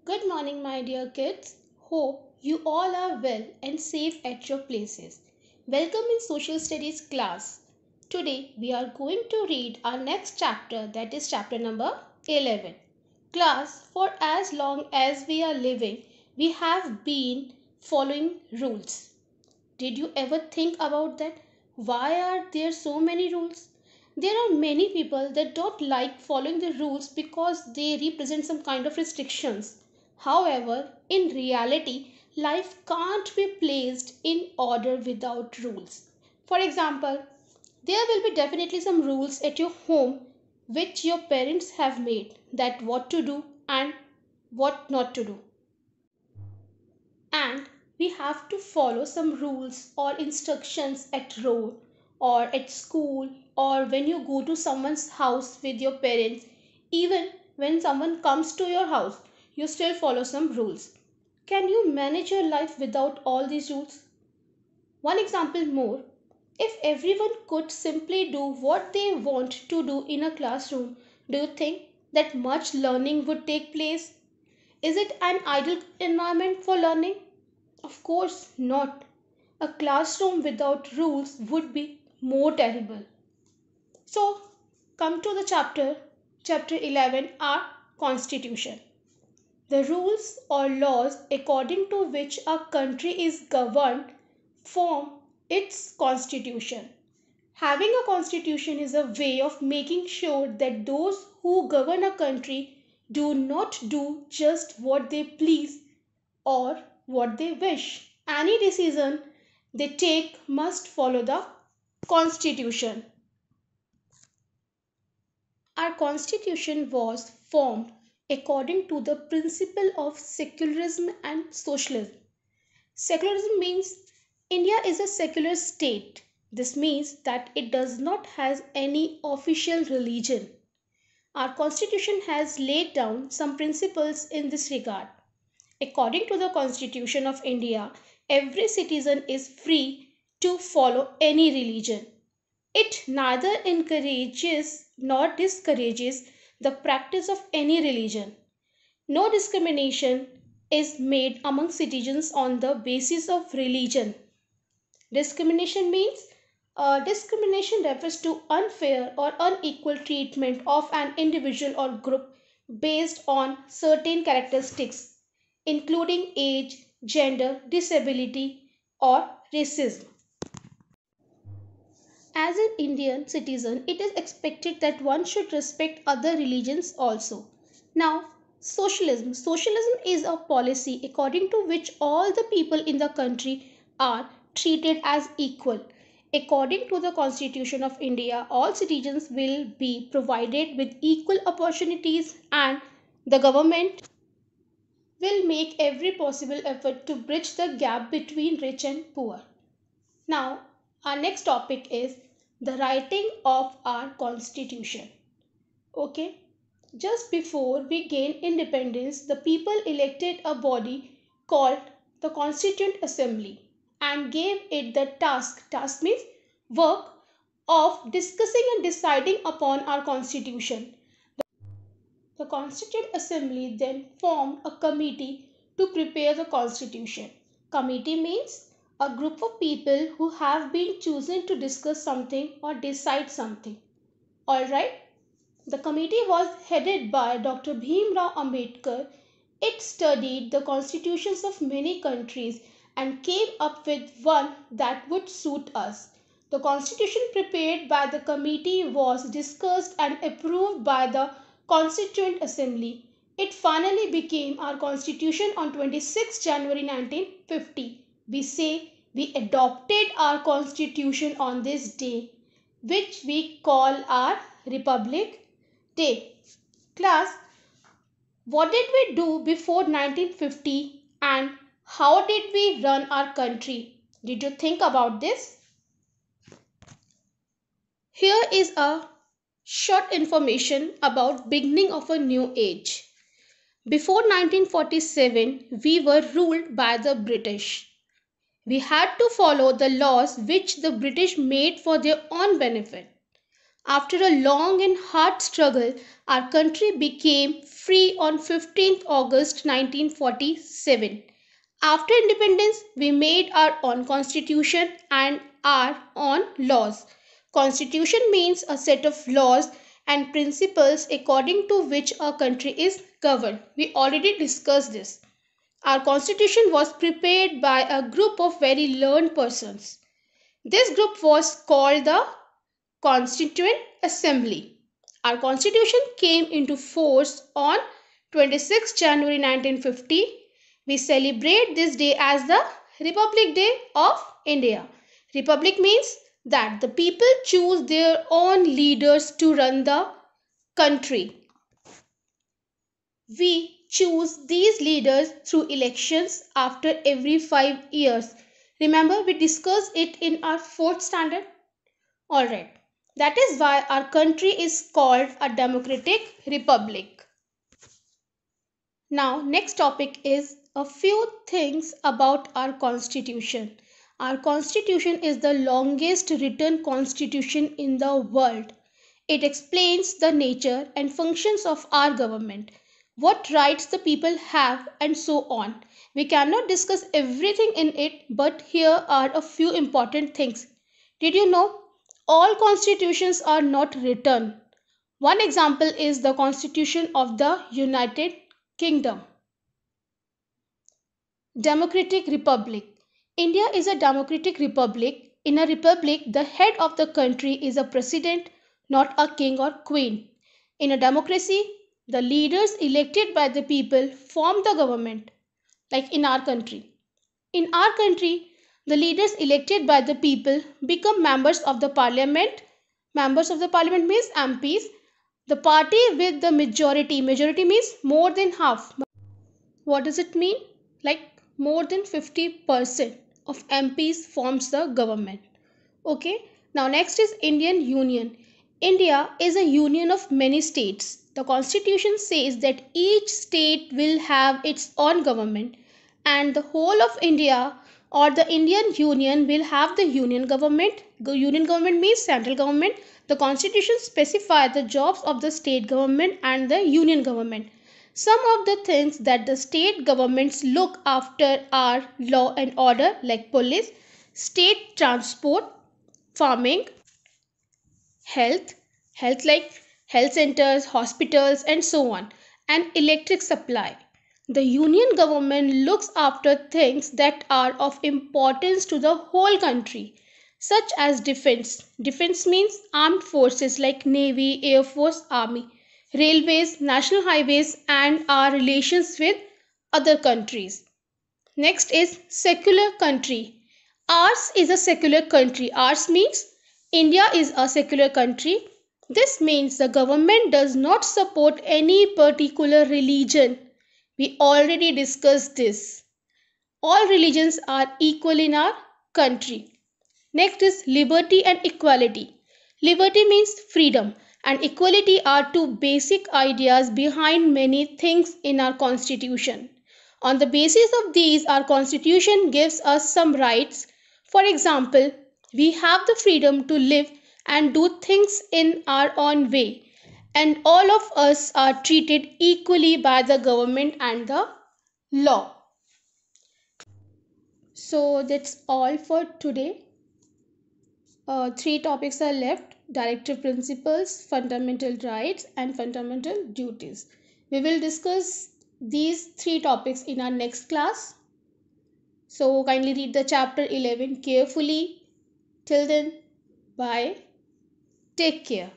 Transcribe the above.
Good morning, my dear kids. Hope you all are well and safe at your places. Welcome in Social Studies class. Today we are going to read our next chapter, that is chapter number 11. Class, for as long as we are living, we have been following rules. Did you ever think about that? Why are there so many rules? There are many people that don't like following the rules because they represent some kind of restrictions. However, in reality, life can't be placed in order without rules. For example, there will be definitely some rules at your home which your parents have made, that what to do and what not to do, and we have to follow some rules or instructions at road or at school, or when you go to someone's house with your parents. Even when someone comes to your house, you still follow some rules. Can you manage your life without all these rules? One example more: if everyone could simply do what they want to do in a classroom, do you think that much learning would take place? Is it an ideal environment for learning? Of course not. A classroom without rules would be more terrible. So, come to the chapter 11, our Constitution. The rules or laws according to which a country is governed form its constitution. Having a constitution is a way of making sure that those who govern a country do not do just what they please or what they wish. Any decision they take must follow the Constitution. Our Constitution was formed according to the principle of secularism and socialism. Secularism means India is a secular state. This means that it does not have any official religion. Our Constitution has laid down some principles in this regard. According to the Constitution of India, every citizen is free to follow any religion. It neither encourages nor discourages the practice of any religion. No discrimination is made among citizens on the basis of religion. Discrimination means discrimination refers to unfair or unequal treatment of an individual or group based on certain characteristics, including age, gender, disability, or racism. As an Indian citizen, it is expected that one should respect other religions also. Now, socialism. Socialism is a policy according to which all the people in the country are treated as equal. According to the Constitution of India, all citizens will be provided with equal opportunities, and the government will make every possible effort to bridge the gap between rich and poor. Now, our next topic is the writing of our Constitution. Okay, just before we gained independence, the people elected a body called the Constituent Assembly and gave it the task means work, of discussing and deciding upon our Constitution. The Constituent Assembly then formed a committee to prepare the Constitution. Committee means a group of people who have been chosen to discuss something or decide something. Alright, the committee was headed by Dr. Bhimrao Ambedkar. It studied the constitutions of many countries and came up with one that would suit us. The constitution prepared by the committee was discussed and approved by the Constituent Assembly. It finally became our constitution on 26 January 1950. We say we adopted our constitution on this day, which we call our Republic Day. Class, what did we do before 1950 and how did we run our country? Did you think about this? Here is a short information about beginning of a new age. Before 1947, we were ruled by the British. We had to follow the laws which the British made for their own benefit. After a long and hard struggle, our country became free on 15th August 1947. After independence, we made our own constitution and our own laws. Constitution means a set of laws and principles according to which a country is governed. We already discussed this. Our constitution was prepared by a group of very learned persons. This group was called the Constituent Assembly. Our constitution came into force on 26 January 1950. We celebrate this day as the Republic Day of India. Republic means that the people choose their own leaders to run the country. We choose these leaders through elections after every 5 years. Remember, we discussed it in our fourth standard? Alright. That is why our country is called a democratic republic. Now, next topic is a few things about our constitution. Our constitution is the longest written constitution in the world. It explains the nature and functions of our government, what rights the people have, and so on. We cannot discuss everything in it, but here are a few important things. Did you know all constitutions are not written? One example is the Constitution of the United Kingdom. Democratic Republic. India is a democratic republic. In a republic, the head of the country is a president, not a king or queen. In a democracy, the leaders elected by the people form the government, like in our country. In our country, the leaders elected by the people become members of the parliament. Members of the parliament means MPs. The party with the majority means more than half. What does it mean? Like more than 50% of MPs forms the government. Okay. Now next is Indian Union. India is a union of many states. The constitution says that each state will have its own government and the whole of India or the Indian Union will have the union government. The union government means central government. The constitution specifies the jobs of the state government and the union government. Some of the things that the state governments look after are law and order like police, state transport, farming, health, health like health centers, hospitals and so on, and electric supply. The union government looks after things that are of importance to the whole country, such as defense. Defense means armed forces like Navy, Air Force, Army, railways, national highways, and our relations with other countries. Next is secular country. Ours is a secular country. Ours means India is a secular country. This means the government does not support any particular religion. We already discussed this. All religions are equal in our country. Next is liberty and equality. Liberty means freedom and equality are two basic ideas behind many things in our constitution. On the basis of these, our constitution gives us some rights. For example, we have the freedom to live and do things in our own way, and all of us are treated equally by the government and the law. So that's all for today. Three topics are left: directive principles, fundamental rights, and fundamental duties. We will discuss these three topics in our next class. So kindly read the chapter 11 carefully. Till then, bye. Take care.